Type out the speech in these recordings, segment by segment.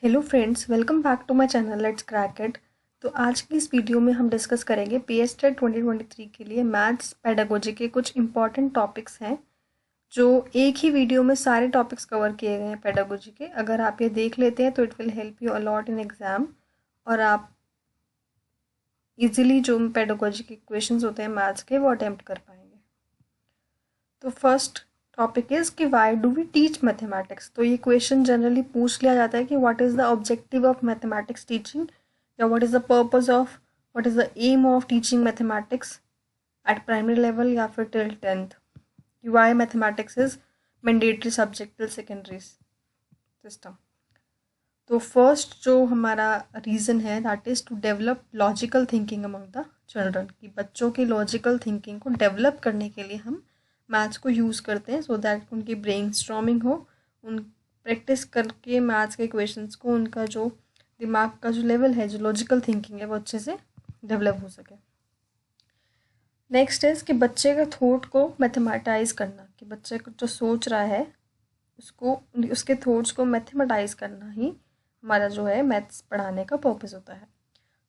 Hello friends, welcome back to my channel let's crack it. तो आज की इस वीडियो में हम डिस्कस करेंगे पीएस टेट 2023 के लिए मैथ्स पेडागोजी के कुछ इंपॉर्टेंट टॉपिक्स हैं जो एक ही वीडियो में सारे टॉपिक्स कवर किए गए हैं पेडागोजी के। अगर आप ये देख लेते हैं तो it will help you a lot in exam और आप इजीली जो पेडागोजी के क्वेश्चंस होते हैं मैथ्स के वो अटेम्प्ट कर पाएंगे। तो फर्स्ट टॉपिक इज़ कि why do we teach mathematics. तो ये क्वेश्चन जनरली पूछ लिया जाता है कि what is the objective of mathematics teaching या what is the purpose of what is the aim of teaching mathematics at primary level या फिर till 10th। Why mathematics is mandatory subject till secondary system. तो first जो हमारा reason है that is to develop logical thinking among the children, कि बच्चों की logical thinking को डेवलप करने के लिए हम मैथ्स को यूज़ करते हैं सो दैट उनकी ब्रेन स्ट्रॉमिंग हो, उन प्रैक्टिस करके मैथ्स के क्वेश्चंस को उनका जो दिमाग का जो लेवल है, जो लॉजिकल थिंकिंग है, वो अच्छे से डेवलप हो सके। नेक्स्ट इज़ कि बच्चे के थॉट को मैथमेटाइज करना, कि बच्चे को जो सोच रहा है उसको उसके थॉट्स को मैथमेटाइज करना ही हमारा जो है मैथ्स पढ़ाने का पर्पस होता है।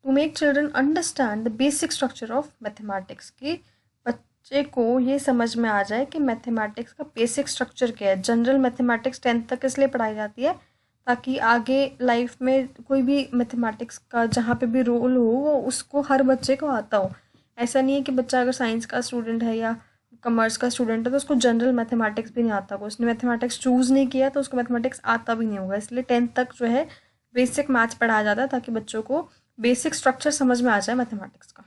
To make children understand the basic structure of mathematics, की बच्चे को ये समझ में आ जाए कि मैथमेटिक्स का बेसिक स्ट्रक्चर क्या है। जनरल मैथमेटिक्स 10th तक इसलिए पढ़ाई जाती है ताकि आगे लाइफ में कोई भी मैथमेटिक्स का जहाँ पे भी रोल हो वो उसको हर बच्चे को आता हो। ऐसा नहीं है कि बच्चा अगर साइंस का स्टूडेंट है या कॉमर्स का स्टूडेंट है तो उसको जनरल मैथमेटिक्स भी नहीं आता होगा, उसने मैथमेटिक्स चूज़ नहीं किया तो उसको मैथमेटिक्स आता भी नहीं होगा। इसलिए 10th तक जो है बेसिक मैथ्स पढ़ाया जाता है ताकि बच्चों को बेसिक स्ट्रक्चर समझ में आ जाए मैथमेटिक्स का।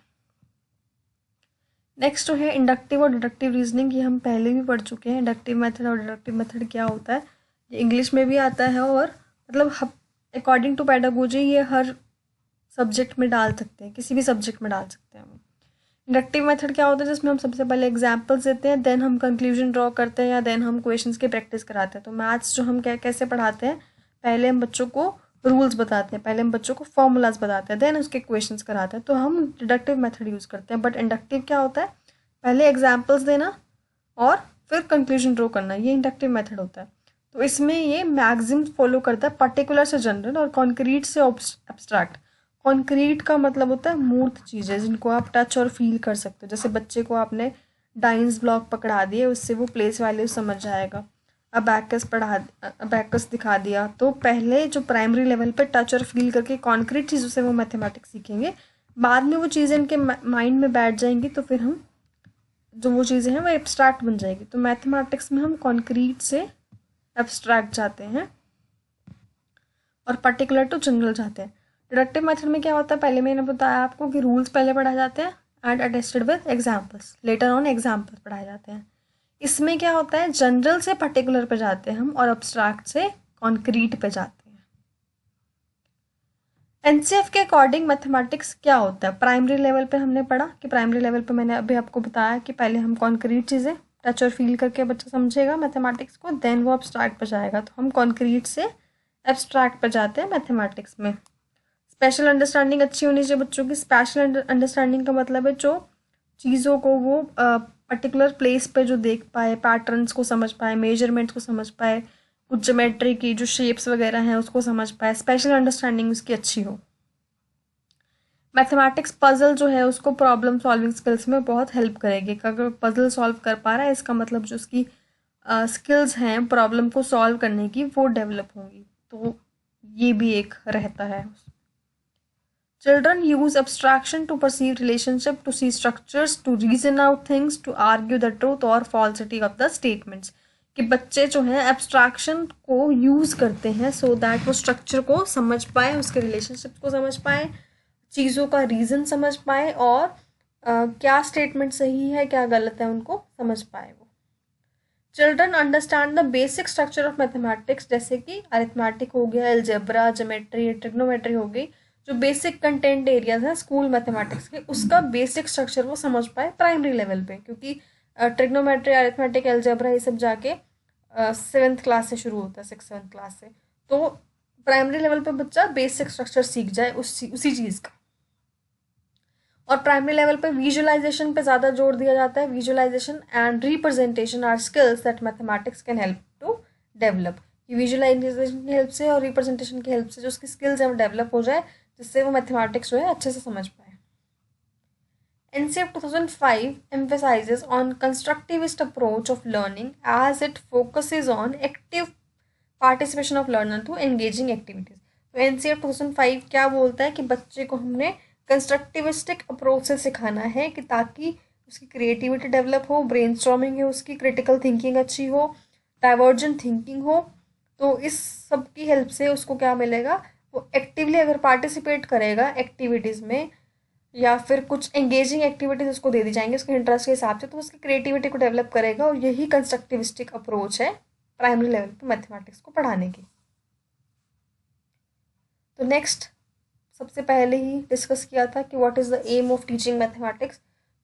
नेक्स्ट जो है इंडक्टिव और डिडक्टिव रीजनिंग, ये हम पहले भी पढ़ चुके हैं। इंडक्टिव मेथड और डिडक्टिव मेथड क्या होता है ये इंग्लिश में भी आता है और मतलब अकॉर्डिंग टू पेडागोजी ये हर सब्जेक्ट में डाल सकते हैं, किसी भी सब्जेक्ट में डाल सकते हैं हम। इंडक्टिव मेथड क्या होता है जिसमें हम सबसे पहले एग्जाम्पल्स देते हैं, देन हम कंक्लूजन ड्रॉ करते हैं या देन हम क्वेश्चंस की प्रैक्टिस कराते हैं। तो मैथ्स जो हम कैसे पढ़ाते हैं, पहले हम बच्चों को रूल्स बताते हैं, पहले हम बच्चों को फॉर्मूलाज बताते हैं, देन उसके क्वेश्चंस कराते हैं। तो हम डिडक्टिव मेथड यूज़ करते हैं। बट इंडक्टिव क्या होता है, पहले एग्जाम्पल्स देना और फिर कंक्लूजन ड्रॉ करना, ये इंडक्टिव मेथड होता है। तो इसमें ये मैक्सिम फॉलो करता है पर्टिकुलर से जनरल और कॉन्क्रीट से एब्स्ट्रैक्ट। कॉन्क्रीट का मतलब होता है मूर्त चीज़ें जिनको आप टच और फील कर सकते हो। जैसे बच्चे को आपने डाइंस ब्लॉक पकड़ा दिए, उससे वो प्लेस वैल्यू समझ जाएगा। अबैकस दिखा दिया, तो पहले जो प्राइमरी लेवल पे टच और फील करके कॉन्क्रीट चीज़ों से वो मैथमेटिक्स सीखेंगे, बाद में वो चीज़ें इनके माइंड में बैठ जाएंगी तो फिर हम जो वो चीज़ें हैं वो एब्स्ट्रैक्ट बन जाएगी। तो मैथमेटिक्स में हम कॉन्क्रीट से एब्स्ट्रैक्ट जाते हैं और पर्टिकुलर टू जनरल जाते हैं। डिडक्टिव मेथड में क्या होता है, पहले मैंने बताया आपको कि रूल्स पहले पढ़ाए जाते हैं and attested with examples, later on examples पढ़ाए जाते हैं। इसमें क्या होता है, जनरल से पर्टिकुलर पे जाते हैं हम और एब्स्ट्रैक्ट से कॉन्क्रीट पे जाते हैं। एनसीएफ के अकॉर्डिंग मैथमेटिक्स क्या होता है, प्राइमरी लेवल पे हमने पढ़ा कि प्राइमरी लेवल पे मैंने अभी आपको बताया कि पहले हम कॉन्क्रीट चीज़ें टच और फील करके बच्चा समझेगा मैथमेटिक्स को, देन वो एब्स्ट्रैक्ट पे जाएगा। तो हम कॉन्क्रीट से एब्स्ट्रैक्ट पे जाते हैं मैथमेटिक्स में। स्पेशल अंडरस्टैंडिंग अच्छी होनी चाहिए बच्चों की। स्पेशल अंडरस्टैंडिंग का मतलब है जो चीज़ों को वो पर्टिकुलर प्लेस पे जो देख पाए, पैटर्न्स को समझ पाए, मेजरमेंट्स को समझ पाए, कुछ ज्योमेट्री की जो शेप्स वगैरह हैं उसको समझ पाए, स्पेशल अंडरस्टैंडिंग उसकी अच्छी हो। मैथमेटिक्स पजल जो है उसको प्रॉब्लम सॉल्विंग स्किल्स में बहुत हेल्प करेगी। अगर पजल सॉल्व कर पा रहा है इसका मतलब जो उसकी स्किल्स हैं प्रॉब्लम को सॉल्व करने की वो डेवलप होंगी। तो ये भी एक रहता है। Children use abstraction to perceive relationship, to see structures, to reason out things, to argue the truth or falsity of the statements. कि बच्चे जो हैं एब्स्ट्रैक्शन को यूज़ करते हैं सो दैट वो स्ट्रक्चर को समझ पाए, उसके रिलेशनशिप को समझ पाए, चीज़ों का रीज़न समझ पाए और क्या स्टेटमेंट सही है क्या गलत है उनको समझ पाए वो। Children understand the basic structure of mathematics, जैसे कि अरिथमेटिक हो गया, एल्जेब्रा, ज्योमेट्री, ट्रिग्नोमेट्री हो गई, जो बेसिक कंटेंट एरियाज हैं स्कूल मैथमेटिक्स के, उसका बेसिक स्ट्रक्चर वो समझ पाए प्राइमरी लेवल पे। क्योंकि ट्रिग्नोमेट्री, अरिथमेटिक, एल्जेब्रा ये सब जाके 7th क्लास से शुरू होता है, 6th-7th क्लास से। तो प्राइमरी लेवल पे बच्चा बेसिक स्ट्रक्चर सीख जाए उसी चीज़ का। और प्राइमरी लेवल पे विजुअलाइजेशन पे ज़्यादा जोर दिया जाता है। Visualisation and representation are skills that mathematics can help to develop. कि विजुअलाइजेशन की हेल्प से और रिप्रेजेंटेशन की हेल्प से जो उसकी स्किल्स है वो डेवलप हो जाए, जिससे वो मैथमेटिक्स जो है अच्छे से समझ पाए। NCF 2005 emphasizes on constructivist approach of learning as it focuses on active participation of learner through engaging activities। तो NCF 2005 क्या बोलता है कि बच्चे को हमने कंस्ट्रक्टिविस्टिक अप्रोच से सिखाना है कि ताकि उसकी क्रिएटिविटी डेवलप हो, ब्रेनस्टॉर्मिंग है उसकी, क्रिटिकल थिंकिंग अच्छी हो, डाइवर्जेंट थिंकिंग हो। तो इस सब की हेल्प से उसको क्या मिलेगा, वो एक्टिवली अगर पार्टिसिपेट करेगा एक्टिविटीज़ में या फिर कुछ एंगेजिंग एक्टिविटीज उसको दे दी जाएंगी उसके इंटरेस्ट के हिसाब से, तो उसकी क्रिएटिविटी को डेवलप करेगा। और यही कंस्ट्रक्टिविस्टिक अप्रोच है प्राइमरी लेवल पे मैथमेटिक्स को पढ़ाने की। तो नेक्स्ट सबसे पहले ही डिस्कस किया था कि what is the aim of teaching mathematics.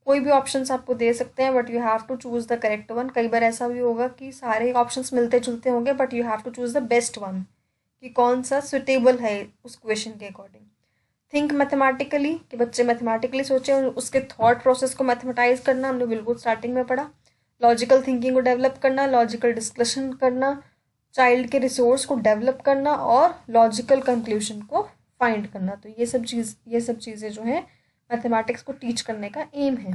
कोई भी ऑप्शंस आपको दे सकते हैं but you have to choose the correct one. कई बार ऐसा भी होगा कि सारे ऑप्शंस मिलते जुलते होंगे but you have to choose the best one कि कौन सा सुटेबल है उस क्वेश्चन के अकॉर्डिंग। थिंक मैथमेटिकली कि बच्चे मैथमेटिकली सोचें और उसके थॉट प्रोसेस को मैथमेटाइज करना, हमने बिल्कुल स्टार्टिंग में पढ़ा। लॉजिकल थिंकिंग को डेवलप करना, लॉजिकल डिस्कशन करना, चाइल्ड के रिसोर्स को डेवलप करना और लॉजिकल कंक्लूजन को फाइंड करना। तो ये सब चीज़ें जो हैं मैथमेटिक्स को टीच करने का एम है।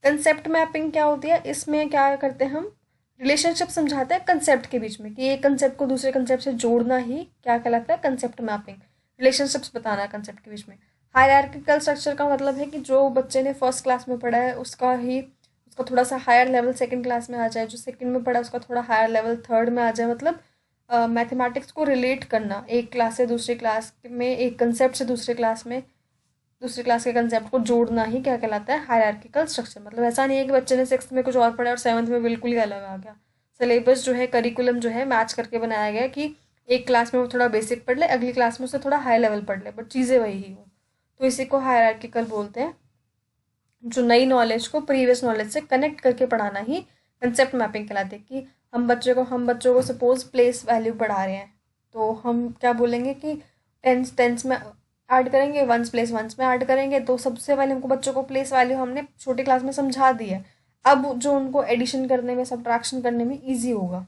कंसेप्ट मैपिंग क्या होती है, इसमें क्या करते हैं हम, रिलेशनशिप समझाते हैं कंसेप्ट के बीच में कि एक कंसेप्ट को दूसरे कंसेप्ट से जोड़ना ही क्या कहलाता है, कंसेप्ट मैपिंग। रिलेशनशिप्स बताना है कंसेप्ट के बीच में। हायरार्किकल स्ट्रक्चर का मतलब है कि जो बच्चे ने फर्स्ट क्लास में पढ़ा है उसका थोड़ा सा हायर लेवल सेकंड क्लास में आ जाए, जो सेकंड में पढ़ा है उसका थोड़ा हायर लेवल थर्ड में आ जाए। मतलब मैथमेटिक्स को रिलेट करना एक क्लास से दूसरी क्लास में, एक कंसेप्ट से दूसरे क्लास में, दूसरी क्लास के कंसेप्ट को जोड़ना ही क्या कहलाता है, हायरार्किकल स्ट्रक्चर। मतलब ऐसा नहीं है कि बच्चे ने सिक्स्थ में कुछ और पढ़ा और सेवन्थ में बिल्कुल ही अलग आ गया। सिलेबस जो है, करिकुलम जो है मैच करके बनाया गया कि एक क्लास में वो थोड़ा बेसिक पढ़ ले, अगली क्लास में उससे थोड़ा हाई लेवल पढ़ ले, बट चीज़ें वही ही हो। तो इसी को हायरार्किकल बोलते हैं। जो नई नॉलेज को प्रीवियस नॉलेज से कनेक्ट करके पढ़ाना ही कंसेप्ट मैपिंग कहलाते हैं। कि हम बच्चों को सपोज प्लेस वैल्यू पढ़ा रहे हैं, तो हम क्या बोलेंगे कि टेंस में ऐड करेंगे, वंस प्लेस वंस में ऐड करेंगे। तो सबसे पहले हमको बच्चों को प्लेस वैल्यू हमने छोटी क्लास में समझा दी है, अब जो उनको एडिशन करने में, सब्ट्रैक्शन करने में ईजी होगा।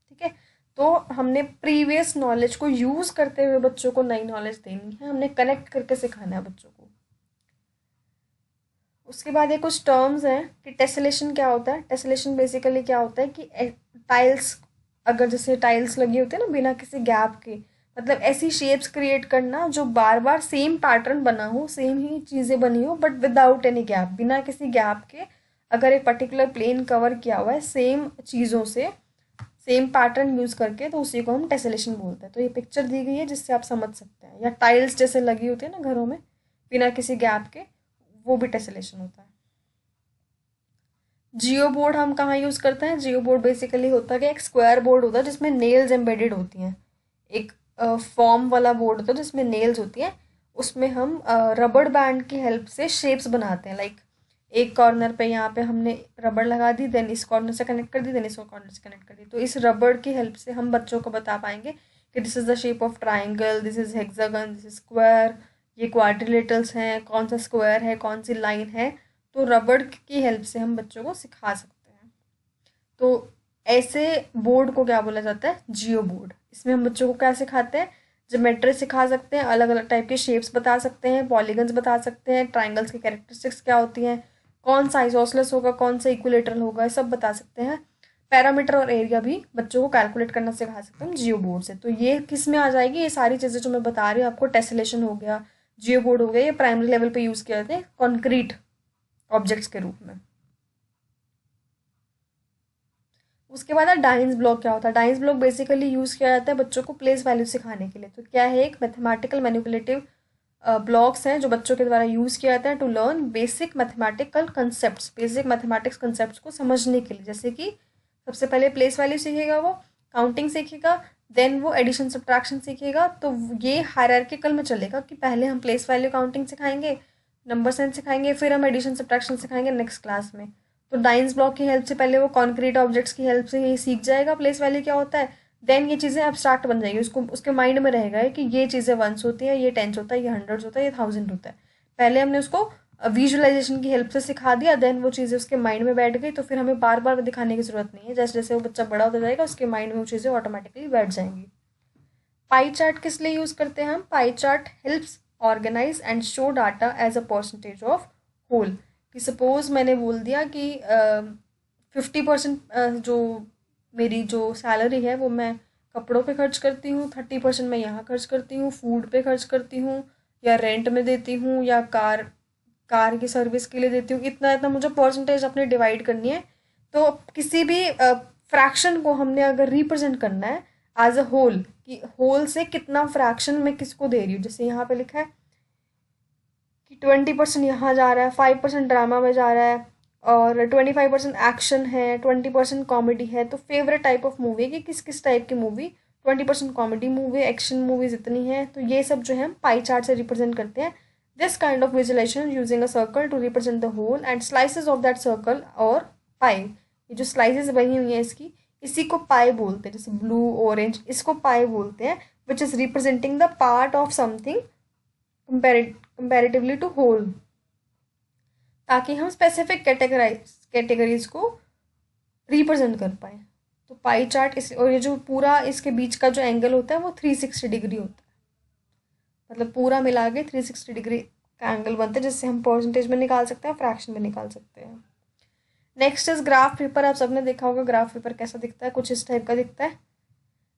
ठीक है, तो हमने प्रीवियस नॉलेज को यूज़ करते हुए बच्चों को नई नॉलेज देनी है, हमने कनेक्ट करके सिखाना है बच्चों को। उसके बाद ये कुछ टर्म्स हैं कि टेसलेशन क्या होता है। टेसलेशन बेसिकली क्या होता है कि टाइल्स, अगर जैसे टाइल्स लगी होती है ना बिना किसी गैप के, मतलब ऐसी शेप्स क्रिएट करना जो बार बार सेम पैटर्न बना हो, सेम ही चीज़ें बनी हो बट विदाउट एनी गैप, बिना किसी गैप के अगर एक पर्टिकुलर प्लेन कवर किया हुआ है सेम चीज़ों से, सेम पैटर्न यूज़ करके, तो उसी को हम टेसलेशन बोलते हैं। तो ये पिक्चर दी गई है जिससे आप समझ सकते हैं। या टाइल्स जैसे लगी होती है ना घरों में बिना किसी गैप के, वो भी टेसलेशन होता है। जियो बोर्ड हम कहाँ यूज़ करते हैं, जियो बोर्ड बेसिकली होता है कि एक स्क्वायर बोर्ड होता है जिसमें नेल्स एम्बेडेड होती हैं। एक फॉर्म वाला बोर्ड होता है जिसमें नेल्स होती हैं, उसमें हम रबड़ बैंड की हेल्प से शेप्स बनाते हैं। लाइक एक कॉर्नर पे यहाँ पे हमने रबड़ लगा दी, देन इस कॉर्नर से कनेक्ट कर दी, देन इस कॉर्नर से कनेक्ट कर दी। तो इस रबड़ की हेल्प से हम बच्चों को बता पाएंगे कि this is the shape of triangle, this is hexagon, this is square, ये क्वाड्रिलेटरल्स हैं, कौन सा स्क्वायर है, कौन सी लाइन है। तो रबड़ की हेल्प से हम बच्चों को सिखा सकते हैं। तो ऐसे बोर्ड को क्या बोला जाता है, जियो बोर्ड। इसमें हम बच्चों को क्या सिखाते हैं, ज्योमेट्री सिखा सकते हैं, अलग अलग टाइप के शेप्स बता सकते हैं, पॉलीगन्स बता सकते हैं, ट्राइंगल्स की कैरेक्टरिस्टिक्स क्या होती हैं, कौन सा आइसोसेलेस होगा, कौन सा इक्विलेटरल होगा, ये सब बता सकते हैं। पैरामीटर और एरिया भी बच्चों को कैलकुलेट करना सिखा सकते हैं जियो बोर्ड से। तो ये किस में आ जाएगी, ये सारी चीज़ें जो मैं बता रही हूँ आपको, टेसलेशन हो गया, जियो बोर्ड हो गया, ये प्राइमरी लेवल पे यूज़ किए जाते हैं कॉन्क्रीट ऑब्जेक्ट्स के रूप में। उसके बाद डाइंस ब्लॉक क्या होता है। डाइंस ब्लॉक बेसिकली यूज़ किया जाता है बच्चों को प्लेस वैल्यू सिखाने के लिए। तो क्या है, एक मैथमेटिकल मैनिपुलेटिव ब्लॉक्स हैं जो बच्चों के द्वारा यूज़ किया जाता है to learn basic mathematical concept, basic mathematics concept को समझने के लिए। जैसे कि सबसे पहले प्लेस वैल्यू सीखेगा, वो काउंटिंग सीखेगा, देन वो एडिशन सब्ट्रैक्शन सीखेगा। तो ये हायरार्किकल में चलेगा कि पहले हम प्लेस वैल्यू काउंटिंग सिखाएंगे, नंबर सेंस सिखाएंगे, फिर हम एडिशन सब्ट्रैक्शन सिखाएंगे नेक्स्ट क्लास में। तो डाइंस ब्लॉक की हेल्प से पहले वो कॉन्क्रीट ऑब्जेक्ट्स की हेल्प से ये सीख जाएगा प्लेस वैल्यू क्या होता है। देन ये चीज़ें एब्स्ट्रैक्ट बन जाएगी, उसको उसके माइंड में रहेगा कि ये चीज़ें वंस होती हैं, ये टेंस होता है, ये हंड्रेड्स होता है, ये थाउजेंड होता है। पहले हमने उसको विजुअलाइजेशन की हेल्प से सिखा दिया, देन वो चीज़ें उसके माइंड में बैठ गई, तो फिर हमें बार बार दिखाने की ज़रूरत नहीं है। जैसे जैसे वो बच्चा बड़ा होता जाएगा उसके माइंड में वो चीज़ें ऑटोमेटिकली बैठ जाएंगी। पाई चार्ट किस लिए यूज़ करते हैं हम? Pie chart helps organise and show data as a percentage of whole. कि सपोज मैंने बोल दिया कि 50% जो मेरी जो सैलरी है वो मैं कपड़ों पे खर्च करती हूँ, 30% मैं यहाँ खर्च करती हूँ, फूड पे खर्च करती हूँ, या रेंट में देती हूँ, या कार कार की सर्विस के लिए देती हूँ, इतना इतना मुझे परसेंटेज अपने डिवाइड करनी है। तो किसी भी फ्रैक्शन को हमने अगर रिप्रेजेंट करना है एज अ होल, कि होल से कितना फ्रैक्शन मैं किसको दे रही हूँ, जैसे यहाँ पे लिखा है कि 20% यहाँ जा रहा है, 5% ड्रामा में जा रहा है, और 25% एक्शन है, 20% कॉमेडी है। तो फेवरेट टाइप ऑफ मूवी कि किस किस टाइप की movie, 20% comedy movie, action movies इतनी है। तो ये सब जो है हम पाई चार्ट से रिप्रेजेंट करते हैं। This kind of visualisation using a circle to represent the whole and slices of that circle और पाई। ये जो स्लाइसेस बनी हुई है इसकी, इसी को पाई बोलते हैं। जैसे ब्लू ऑरेंज, इसको पाई बोलते हैं, which is representing the part of something comparatively to whole, ताकि हम स्पेसिफिक कैटेगरीज को रिप्रेजेंट कर पाए। तो पाई चार्ट इस, और ये जो पूरा इसके बीच का जो एंगल होता है वो 360 डिग्री होता है, मतलब पूरा मिला के 360 डिग्री का एंगल बनता है, जिससे हम परसेंटेज में निकाल सकते हैं, फ्रैक्शन में निकाल सकते हैं। Next is graph paper. आप सबने देखा होगा ग्राफ पेपर कैसा दिखता है, कुछ इस टाइप का दिखता है।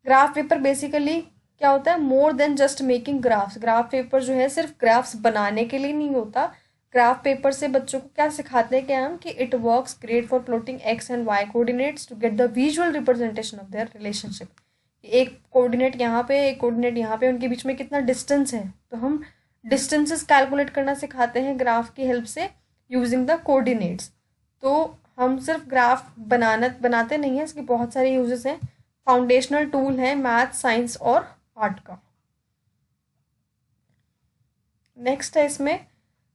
ग्राफ पेपर बेसिकली क्या होता है? More than just making graphs. Graph paper जो है सिर्फ ग्राफ्स बनाने के लिए नहीं होता। ग्राफ पेपर से बच्चों को क्या सिखाते हैं क्या हम, कि it works great for plotting X and Y coordinates to get the visual representation of their relationship. एक कोऑर्डिनेट यहाँ पे, एक कोऑर्डिनेट यहाँ पे, उनके बीच में कितना डिस्टेंस है, तो हम डिस्टेंसेस कैलकुलेट करना सिखाते हैं ग्राफ की हेल्प से यूजिंग द कोऑर्डिनेट्स। तो हम सिर्फ ग्राफ बनाते नहीं हैं, इसके बहुत सारे यूजेस हैं। फाउंडेशनल टूल है मैथ, साइंस और आर्ट का। नेक्स्ट है इसमें,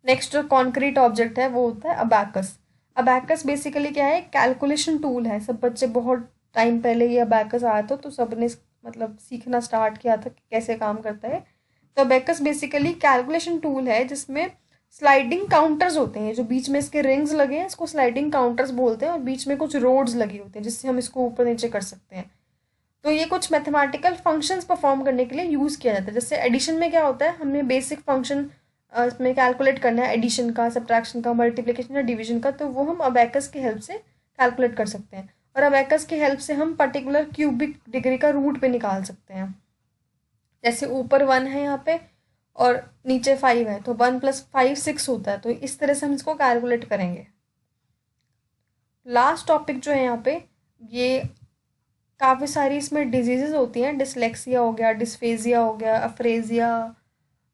नेक्स्ट जो कॉन्क्रीट ऑब्जेक्ट है वो होता है अबैकस। अबैकस बेसिकली क्या है? कैलकुलेशन टूल है। सब बच्चे बहुत टाइम पहले ये अबैकस आया था तो सबने मतलब सीखना स्टार्ट किया था कि कैसे काम करता है। तो अबैकस बेसिकली कैलकुलेशन टूल है जिसमें स्लाइडिंग काउंटर्स होते हैं, जो बीच में इसके रिंग्स लगे हैं इसको स्लाइडिंग काउंटर्स बोलते हैं, और बीच में कुछ रोड्स लगे होते हैं जिससे हम इसको ऊपर नीचे कर सकते हैं। तो ये कुछ मैथमेटिकल फंक्शंस परफॉर्म करने के लिए यूज़ किया जाता है। जैसे एडिशन में क्या होता है, हमें बेसिक फंक्शन इसमें कैलकुलेट करना है, एडिशन का, सब्ट्रैक्शन का, मल्टीप्लिकेशन या डिवीजन का, तो वो हम अबैकस की हेल्प से कैलकुलेट कर सकते हैं। और अबैकस की हेल्प से हम पर्टिकुलर क्यूबिक डिग्री का रूट पे निकाल सकते हैं। जैसे ऊपर 1 है यहाँ पे और नीचे 5 है, तो 1 + 5 6 होता है। तो इस तरह से हम इसको कैलकुलेट करेंगे। लास्ट टॉपिक जो है यहाँ पे, ये काफ़ी सारी इसमें डिजीजेज होती हैं। डिसलेक्सिया हो गया, डिस्फेजिया हो गया, अफ्रेजिया,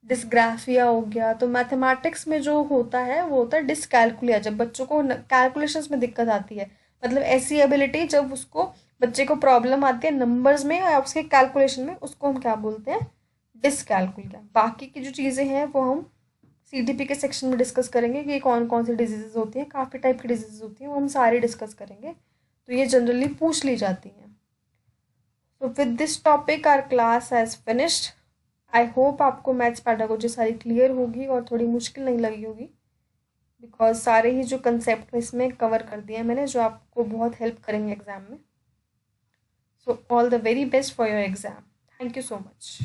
डिस्ग्राफिया हो गया। तो मैथमेटिक्स में जो होता है वो होता है डिसकैलकुलिया, जब बच्चों को कैलकुलेशंस में दिक्कत आती है, मतलब ऐसी एबिलिटी जब उसको बच्चे को प्रॉब्लम आती है नंबर्स में या उसके कैलकुलेशन में, उसको हम क्या बोलते हैं? डिसकैलकुलिया। बाकी की जो चीज़ें हैं वो हम CTP के सेक्शन में डिस्कस करेंगे कि कौन कौन सी डिजीजेज होती हैं। काफ़ी टाइप की डिजीजेज होती हैं, वो हम सारी डिस्कस करेंगे। तो ये जनरली पूछ ली जाती हैं। So with this topic our class has finished. I hope आपको मैथ्स पैडागोजी सारी क्लियर होगी और थोड़ी मुश्किल नहीं लगी होगी, बिकॉज सारे ही जो कंसेप्ट इसमें कवर कर दिए हैं मैंने, जो आपको बहुत हेल्प करेंगे एग्जाम में। So all the very best for your exam. Thank you so much.